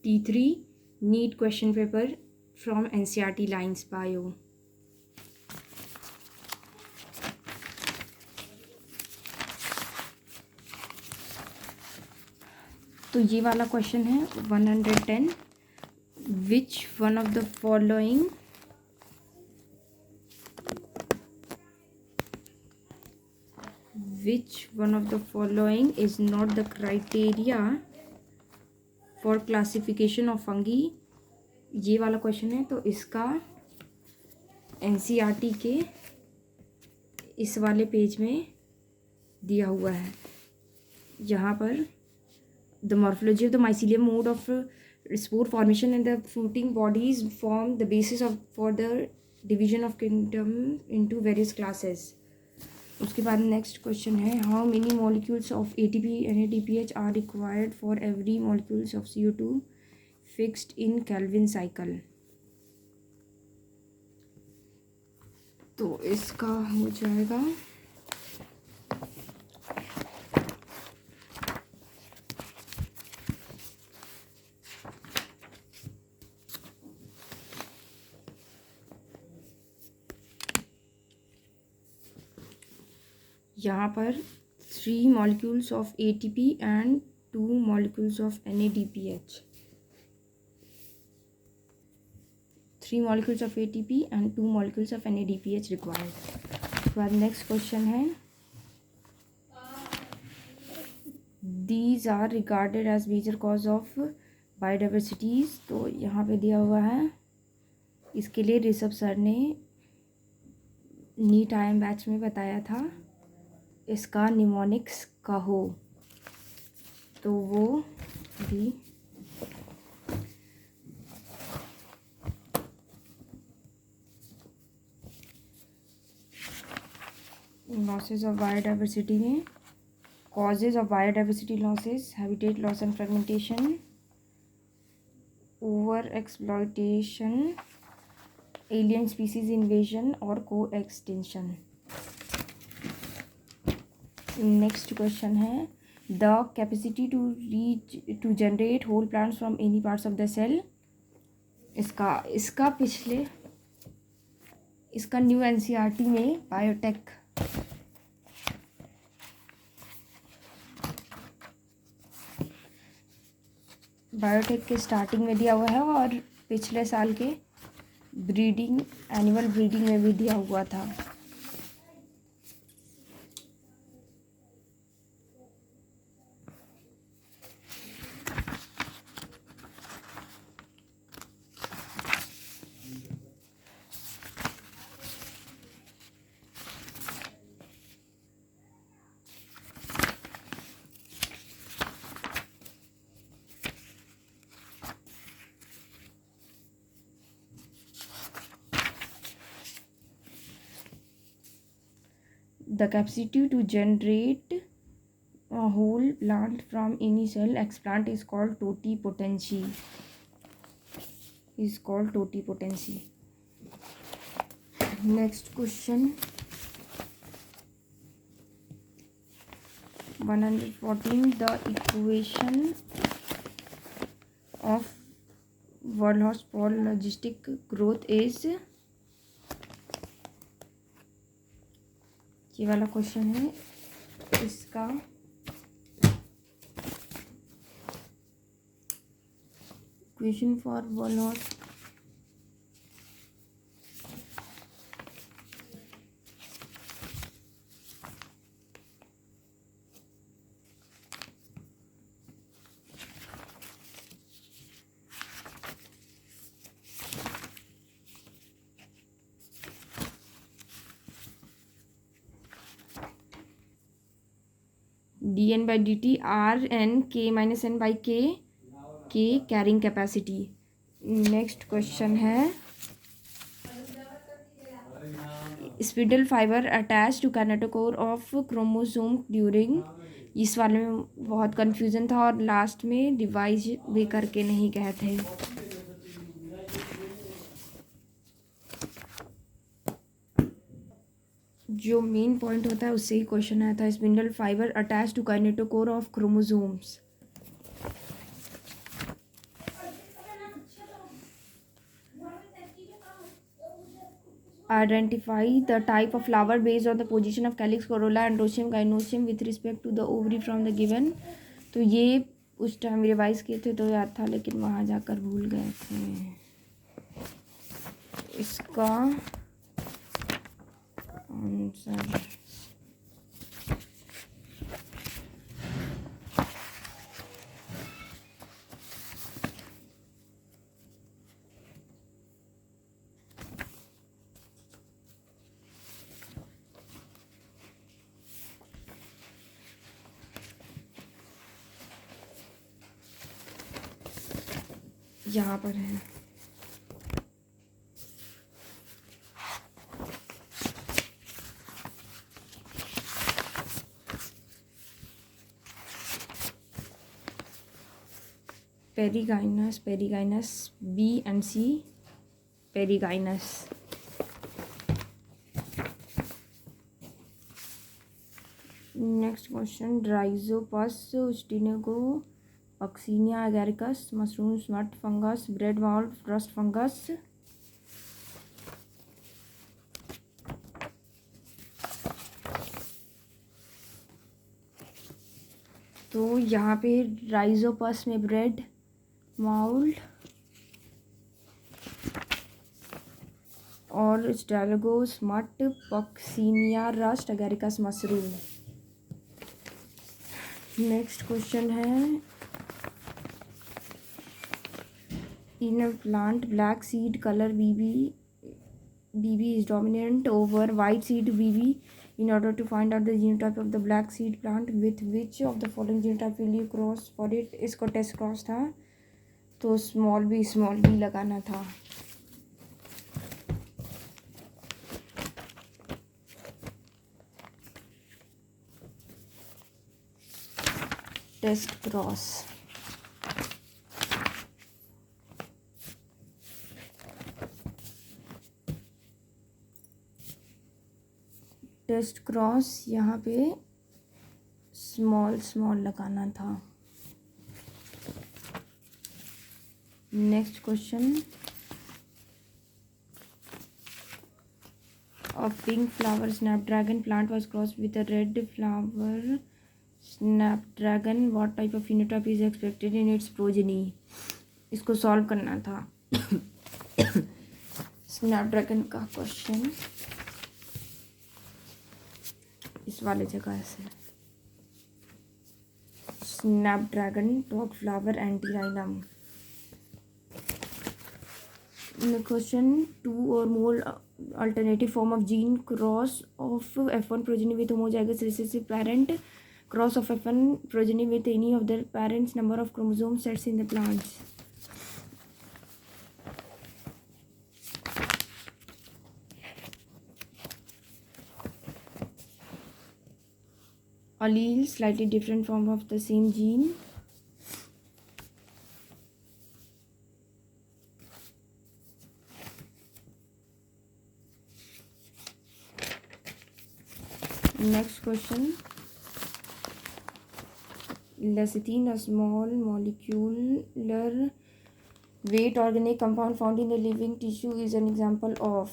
T3 NEET question paper from NCERT Lines Bio. तो ये वाला क्वेश्चन है 110. Which one of the following is not the criteria for classification of fungi? ये वाला question है, तो इसका NCERT के इस वाले पेज में दिया हुआ है. यहाँ पर the morphology of the mycelium, mode of spore formation and the fruiting bodies form the basis for the division of kingdom into various classes. उसके बाद नेक्स्ट क्वेश्चन है how many molecules of ATP NADPH are required for every molecules of CO2 fixed in Kelvin cycle. तो इसका हो जाएगा यहाँ पर 3 molecules of ATP and 2 molecules of NADPH. 3 molecules of ATP and 2 molecules of NADPH required. उसके बाद next question है These are regarded as major cause of biodiversities. तो यहाँ पे दिया हुआ है. इसके लिए ऋषभ सर ने नीट IIM बैच में बताया था. इसका निमोनिक्स का हो तो वो भी लॉसेस ऑफ बायोडाइवर्सिटी में causes of biodiversity losses, habitat loss and fragmentation, over exploitation, alien species invasion और को एक्सटेंशन. नेक्स्ट क्वेश्चन है the capacity to generate whole plants from any parts of the cell. इसका new NCERT में biotech के starting में दिया हुआ है और पिछले साल के एनुअल ब्रीडिंग में भी दिया हुआ था. The capacity to generate a whole plant from any cell explant is called totipotency. Next question 114. The equation of Walhorst logistic growth is. ये वाला क्वेश्चन है. इसका equation for Walhorst dN by dt Rn k minus n by k carrying capacity. Next question है spindle fibre attach to kinetochore of chromosome during. इस वाले में बहुत confusion था और लास्ट में डिवाइस भी करके नहीं गए थे. जो मेन पॉइंट होता है उससे ही क्वेश्चन आया था. Spindle fibre attach to kinetochore of chromosomes. Identify the type of flower based on the position of calyx, corolla, androecium, gynoecium with respect to the ovary from the given. तो ये उस time revise किए थे तो याद था, लेकिन वहाँ जाकर भूल गए थे। इसका आंसर यहाँ पर है। Perigynous, perigynous B and C, perigynous. Next question, Rhizopus Ustilago Oxinia agaricus, mushroom, smut fungus, bread mold, rust fungus। तो यहाँ पे राइजोपस में ब्रेड माउल्ड और Ustilago smut, Puccinia rust, Agaricus mushroom. Next question है, in a plant black seed color BB is dominant over white seed BB. In order to find out the genotype of the black seed plant, with which of the following genotype will you cross for it? इसको test cross था तो small B लगाना था। Test cross test cross यहाँ पे small लगाना था। Next question, a pink flower snapdragon plant was crossed with a red flower snapdragon. What type of phenotype is expected in its progeny? इसको solve करना था। Snapdragon का क्वेश्चन इस वाले जगह से, snapdragon dog flower antirrhinum. Question, two और more alternative form of gene cross of F1 progeny with homozygous recessive parent, cross of F1 progeny with any of the parents' number of chromosome sets in the plants। Allele, slightly different form of the same gene। Next question, lecithin, a small molecular weight organic compound found in the living tissue, is an example of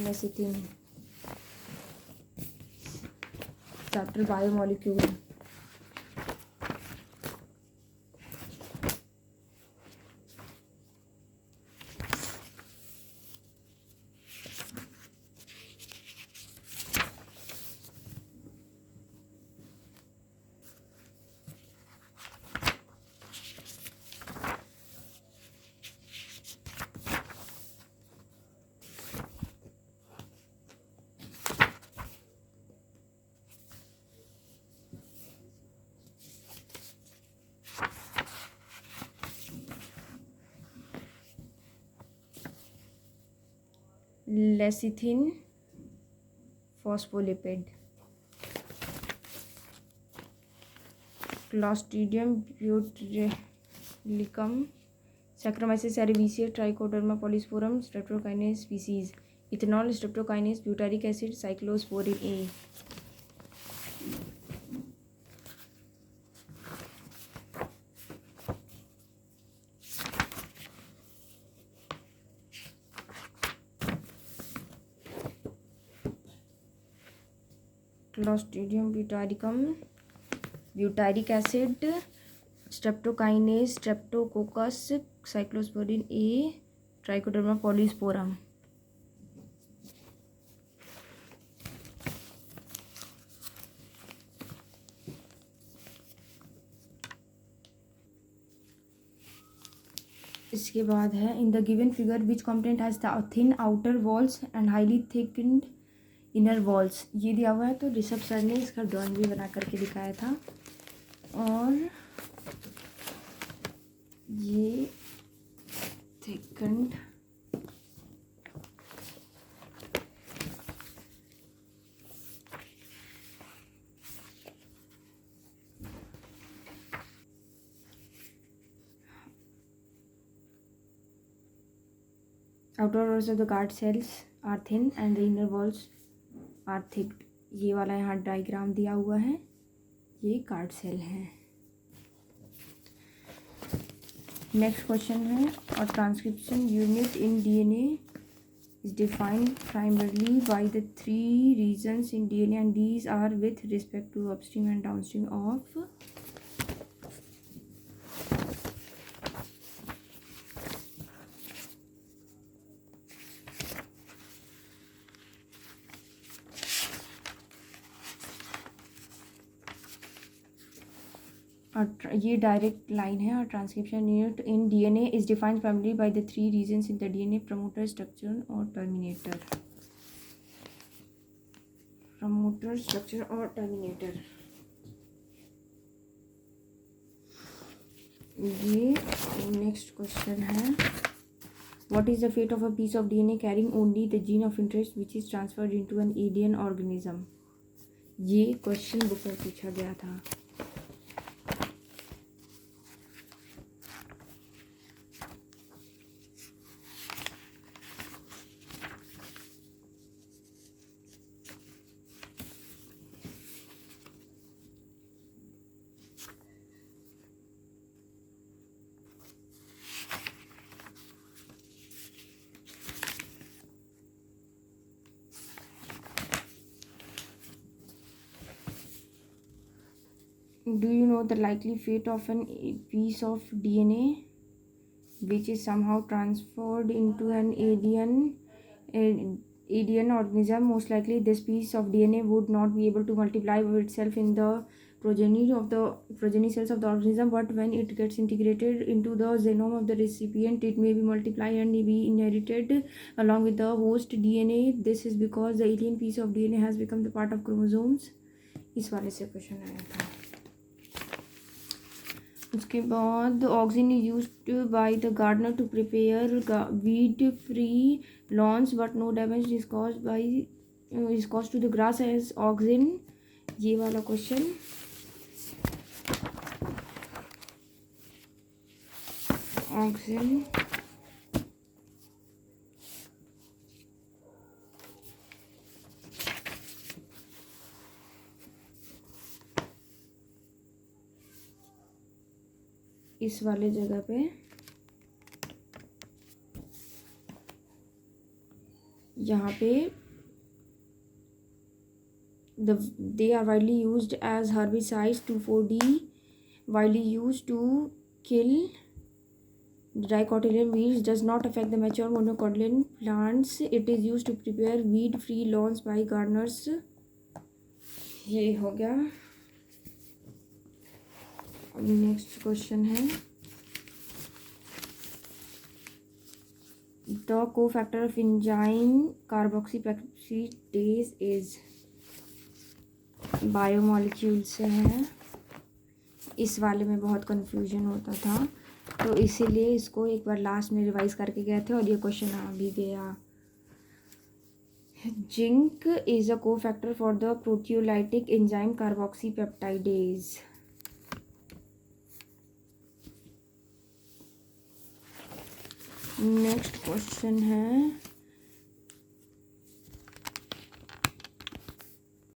lecithin। Chapter biomolecule। lecithin phospholipid। Clostridium botulism, Saccharomyces cerevisiae, Trichoderma polysporum, Streptokinase species। Ethanol, streptokinase, butyric acid, cyclosporin A। Clostridium butyricum, butyric acid, streptokinase, Streptococcus, cyclosporin A, Trichoderma polysporum. इसके बाद है in the given figure which component has thin outer walls and highly thickened inner walls. ये दिया हुआ है, तो Rishabh sir ने इसका ड्राइंग भी बना करके दिखाया था। और ये थिकन्ड outer walls of the guard cells are thin and the inner walls are thick। ये वाला यहाँ डायग्राम दिया हुआ है, ये गार्ड सेल है। नेक्स्ट क्वेश्चन है, और transcription unit in DNA is defined primarily by the three regions in DNA, and these are with respect to upstream and downstream of और ये डायरेक्ट लाइन है। और transcription unit in DNA is defined primary by the three regions in the DNA, promoter, structure और terminator. Promoter, structure और terminator. ये next question है, what is the fate of a piece of DNA carrying only the gene of interest which is transferred into an alien organism. ये question book में पूछा गया था। Do you know the likely fate of a piece of DNA which is somehow transferred into an alien organism? Most likely this piece of DNA would not be able to multiply itself in the progeny cells of the organism, but when it gets integrated into the genome of the recipient, it may be multiplied and may be inherited along with the host DNA. This is because the alien piece of DNA has become the part of chromosomes। इस वाले से question आया था। उसके बाद oxygen is used by the gardener to prepare weed free lawns but no damage is caused to the grass as oxygen. ये वाला question. Oxygen इस वाले जगह पे यहाँ पे they are widely used as herbicides to 4D, widely used to kill dicotyledon weeds, does not affect the mature monocotyledon plants। It is used to prepare weed free lawns by gardeners। ये हो गया। अब next question है, the cofactor of enzyme carboxypeptidase is. Biomolecule से है। इस वाले में बहुत कंफ्यूजन होता था, तो इसीलिए इसको एक बार लास्ट में रिवाइज करके गए थे और ये क्वेश्चन आ भी गया। Zinc is a cofactor for the proteolytic enzyme carboxypeptidase. Next question है,